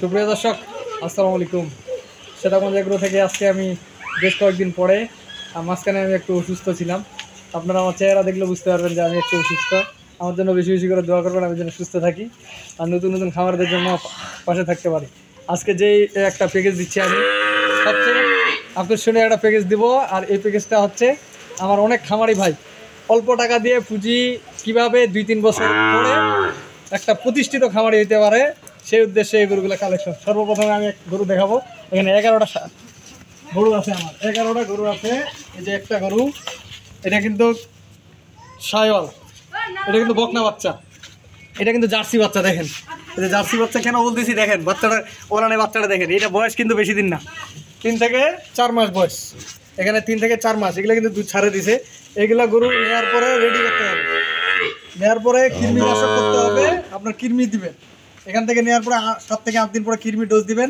সুপ্রিয় দর্শক আসসালামু আলাইকুম। সেটাগঞ্জ এগ্রো থেকে আজকে আমি বেশ কয়েকদিন পরে মাঝখানে আমি একটু অসুস্থ ছিলাম। আপনারা আমার চেহারা দেখলে বুঝতে পারবেন যে আমি একটু অসুস্থ। আমার জন্য বেশি বেশি করে দোয়া করবেন, আমি যেন সুস্থ থাকি আর নতুন নতুন খাবারদের জন্য পাশে থাকতে পারি। আজকে যেই একটা প্যাকেজ দিচ্ছি, আমি সবচেয়ে আকর্ষণীয় একটা প্যাকেজ দিব। আর এই প্যাকেজটা হচ্ছে আমার অনেক খামারি ভাই অল্প টাকা দিয়ে পুঁজি কীভাবে 2-3 বছর পরে একটা প্রতিষ্ঠিত খামারি হইতে পারে, সেই উদ্দেশ্যে এই গরুগুলো কালেকশন। সর্বপ্রথমে আমি এক গরু দেখাবো। এখানে 11টা গরু আছে, আমার 11টা গরু আছে। এই যে একটা গরু, এটা কিন্তু শাইওয়াল, এটা কিন্তু বকনা বাচ্চা, এটা কিন্তু জার্সি বাচ্চা। দেখেন এই যে জার্সি বাচ্চা কেন বলতেছি, দেখেন বাচ্চাটা ওরানে বাচ্চাটা দেখেন। এটা বয়স কিন্তু বেশি দিন না, 3 থেকে 4 মাস বয়স। এখানে 3 থেকে 4 মাস। এগুলো কিন্তু দুধ ছাড়ে দিছে। এগুলা গরু নেওয়ার পরে রেডি করতে হবে, নেওয়ার পরে কৃমি নাশক করতে হবে। আপনার কৃমি দিবেন এখান থেকে নেওয়ার পরে 7 থেকে 8 দিন পরে কৃমি ডোজ দিবেন,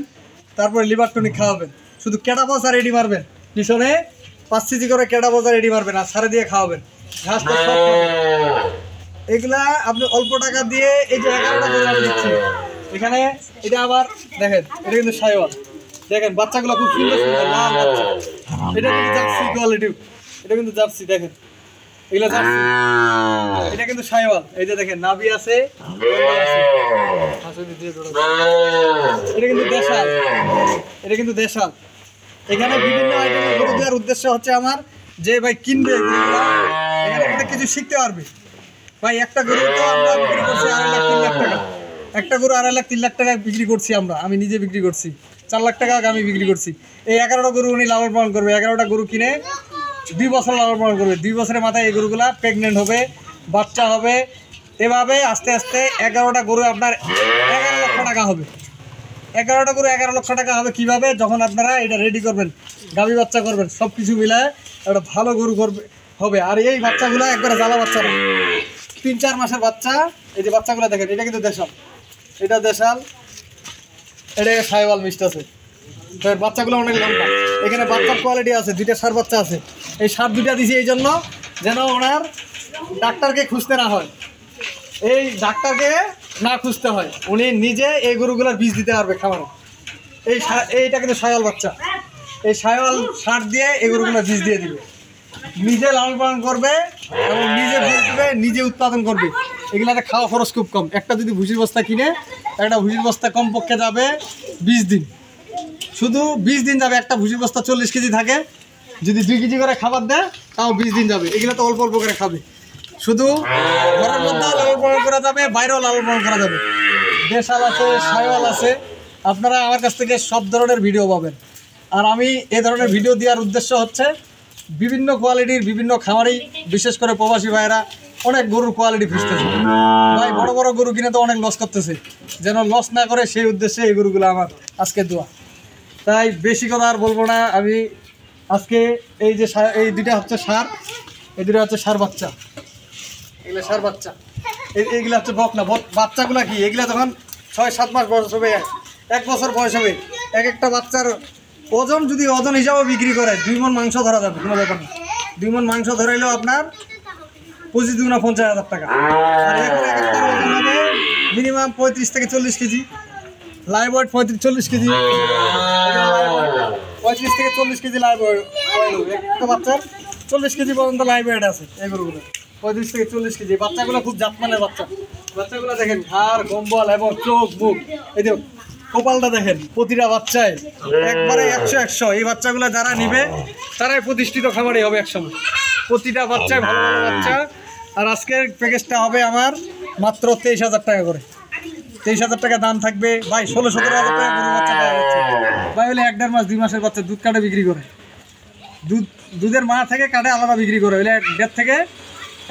তারপরে লিভার টনিক খাওয়াবেন। শুধু কেটা বসা রেডি মারবেন, পিছনে 5 কেজি করে কেটা বসা রেডি মারবেন আর সারে দিয়ে খাওয়াবেন। ঘাসটা সব এগুলা আপনি অল্প টাকা দিয়ে এই যে 11টা গরু আমি দিচ্ছি এখানে। এটা আবার দেখেন, এটা কিন্তু শাইওয়াল। দেখেন বাচ্চাগুলো খুব সুন্দর সুন্দর লাল বাচ্চা। এটা কিন্তু জার্সি কোয়ালিটি, এটা কিন্তু জার্সি। দেখেন এগুলা জার্সি, এটা কিন্তু শাইওয়াল। এই যে দেখেন নাভি আছে, এটা কিন্তু দেশাল, এটা কিন্তু দেশাল। এখানে বিভিন্ন আইটেমের গরু দেওয়ার উদ্দেশ্য হচ্ছে আমার যে ভাই কিনবে এখানে কিন্তু কিছু শিখতে পারবে। ভাই একটা গরু তো আমরা বিক্রি করছি 2.5 লাখ টাকা, একটা গরু 2.5 লাখ 3 লাখ টাকা বিক্রি করছি আমরা। আমি নিজে বিক্রি করছি 4 লাখ টাকা আমি বিক্রি করছি। এই 11টা গরু উনি লালন পালন করবে। 11টা গরু কিনে 2 বছর লালন পালন করবে। 2 বছরের মাথায় এই গরুগুলা প্রেগনেন্ট হবে, বাচ্চা হবে। এভাবে আস্তে আস্তে 11টা গরু আপনার 11 লক্ষ টাকা হবে। 11টা গরু 11 লক্ষ টাকা হবে কীভাবে? যখন আপনারা এটা রেডি করবেন, গাভী বাচ্চা করবেন, সব কিছু মিলায় একটা ভালো গরু করবে হবে। আর এই বাচ্চাগুলো একবারে জ্বালা বাচ্চা না, 3-4 মাসের বাচ্চা। এই যে বাচ্চাগুলো দেখেন, এটা কিন্তু দেশাল, এটা দেশাল, এটা শাইওয়াল মিক্সড আছে। বাচ্চাগুলো অনেক লম্বা। এখানে বাচ্চার কোয়ালিটি আছে, 2টা ষাঁড় বাচ্চা আছে। এই ষাঁড় 2টা দিয়েছি এই জন্য যেন ওনার ডাক্তারকে খুঁজতে না হয়, এই ডাক্তারকে না খুঁজতে হয়, উনি নিজে এই গরুগুলোর বীজ দিতে পারবে খামারে। এইটা কিন্তু শাইওয়াল বাচ্চা। এই শাইওয়াল ষাঁড় দিয়ে এই গরুগুলো বীজ দিয়ে দিবে, নিজে লালন পালন করবে এবং নিজে বীজ দিবে, নিজে উৎপাদন করবে। এগুলাতে খাওয়া খরচ খুব কম। একটা যদি ভুসির বস্তা কিনে, একটা ভুসির বস্তা কমপক্ষে যাবে 20 দিন, শুধু 20 দিন যাবে। একটা ভুসির বস্তা 40 কেজি থাকে, যদি 2 কেজি করে খাবার দেয় তাও 20 দিন যাবে। এগুলো তো অল্প অল্প করে খাবে। শুধু ঘরের মধ্যেও লালন পালন করা যাবে, বাইরেও লালন পালন করা যাবে। দেশাল আছে, শাইওয়াল আছে। আপনারা আমার কাছ থেকে সব ধরনের ভিডিও পাবেন। আর আমি এই ধরনের ভিডিও দেওয়ার উদ্দেশ্য হচ্ছে বিভিন্ন কোয়ালিটির বিভিন্ন খামারি, বিশেষ করে প্রবাসী ভাইয়েরা অনেক গরুর কোয়ালিটি খুঁজতেছে। ভাই বড় বড় গরু কিনে তো অনেক লস করতেছে, যেন লস না করে সেই উদ্দেশ্যে এই গরুগুলো আমার আজকে দোয়া। তাই বেশি কথা আর বলবো না। আমি আজকে এই যে এই 2টা হচ্ছে ষাঁড়, এই 2টা হচ্ছে ষাঁড় বাচ্চা, এগুলো ষাঁড় বাচ্চা। এইগুলো হচ্ছে বকনা বাচ্চাগুলো। কি এগুলো তখন 6-7 মাস বয়স হবে, 1 বছর বয়স হবে। এক একটা বাচ্চার ওজন যদি ওজন হিসাবে বিক্রি করে 2 মণ মাংস ধরা যাবে, কোনো ব্যাপার না। 2 মণ মাংস ধরাইলেও আপনার 25-50 টাকা। আর এরপরে এক একটা ওজন হবে মিনিমাম 35 থেকে 40 কেজি। লাইভ ওয়েট 35-40 কেজি, 35 থেকে 40 কেজি লাইভ ওয়েট। একটা বাচ্চার 40 কেজি পর্যন্ত লাইভ ওয়েট আছে এই গরুগুলো, 35 থেকে 40 কেজি। বাচ্চাগুলো খুব জাতমানের বাচ্চা। বাচ্চাগুলো দেখেন হাড়, কম্বল এবং চোখ মুখ, এই যে কপালটা দেখেন, প্রতিটা বাচ্চায় একবারে 100-100। এই বাচ্চাগুলো যারা নিবে তারাই প্রতিষ্ঠিত খামারে হবে একসময়। প্রতিটা বাচ্চায় ভালো ভালো বাচ্চা। আর আজকের প্যাকেজটা হবে আমার মাত্র 23,000 টাকা করে। 23,000 টাকা দাম থাকবে ভাই। 16-17 হাজার টাকা গরু বাচ্চা পাওয়া যাচ্ছে ভাই। হলে 1-1.5 মাস 2 মাসের বাচ্চা দুধ কাটে বিক্রি করে, দুধের মা থেকে কাটে আলাদা বিক্রি করে। হলে 1 থেকে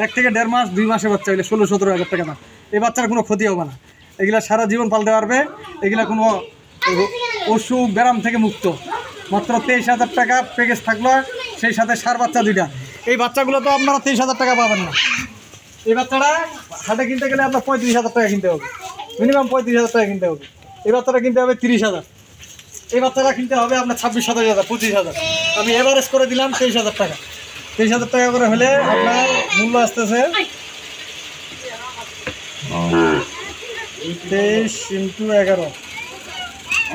1.5 মাস 2 মাসের বাচ্চা হলে 16-17 হাজার টাকা দাম। এই বাচ্চার কোনো ক্ষতি হবে না, এগুলা সারা জীবন পালতে পারবে। এগুলা কোনো অসুখ ব্যারাম থেকে মুক্ত। মাত্র 23,000 টাকা প্যাকেজ থাকলো, সেই সাথে ষাঁড় বাচ্চা 2টা। এই বাচ্চাগুলো তো আপনারা 23,000 টাকা পাবেন না। এই বাচ্চাটা হাটে কিনতে গেলে আপনার 35,000 টাকা কিনতে হবে, মিনিমাম 35,000 টাকা কিনতে হবে। এই বাচ্চাটা কিনতে হবে 30,000। এই বাচ্চাটা কিনতে হবে আপনার 26-27,000, 25,000। আমি এভারেজ করে দিলাম 23,000 টাকা। 23,000 টাকা করে হলে আপনার মূল্য আসতেছে 23 × 11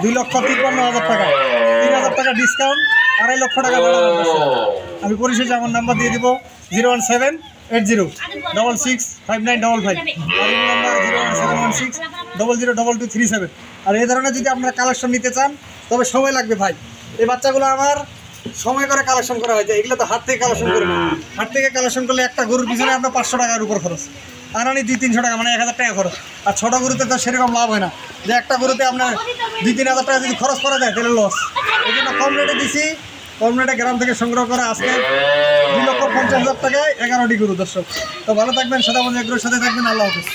2,53,000 টাকা, 3,000 টাকা ডিসকাউন্ট, 2.5 লক্ষ টাকা বাড়ানো হচ্ছে। আমি পরিশেষে আমার নাম্বার দিয়ে দিব 01780665955, আর এই নাম্বার 01716002237। আর এই ধরনের যদি আপনারা কালেকশন নিতে চান তবে সময় লাগবে ভাই। এই বাচ্চাগুলো আমার সময় করে কালেকশন করা হয়েছে, এগুলো তো হাট থেকে কালেকশন করবে। হাট থেকে কালেকশন করলে একটা গরুর পিছনে আপনার 500 টাকার উপর খরচ, আর আনি 200-300 টাকা, মানে 1000 টাকা খরচ। আর ছোটো গরুতে তো সেরকম লাভ হয় না, যে একটা গরুতে আপনার 2-3 হাজার টাকা যদি খরচ করা যায় তাহলে লস। এই জন্য কম রেটে দিছি, কম রেটে গ্রাম থেকে সংগ্রহ করা আজকে 2,50,000 টাকায় 11টি গরু। দর্শক তো ভালো থাকবেন, সাথে এগুলোর সাথে থাকবেন। আল্লাহ হাফেজ।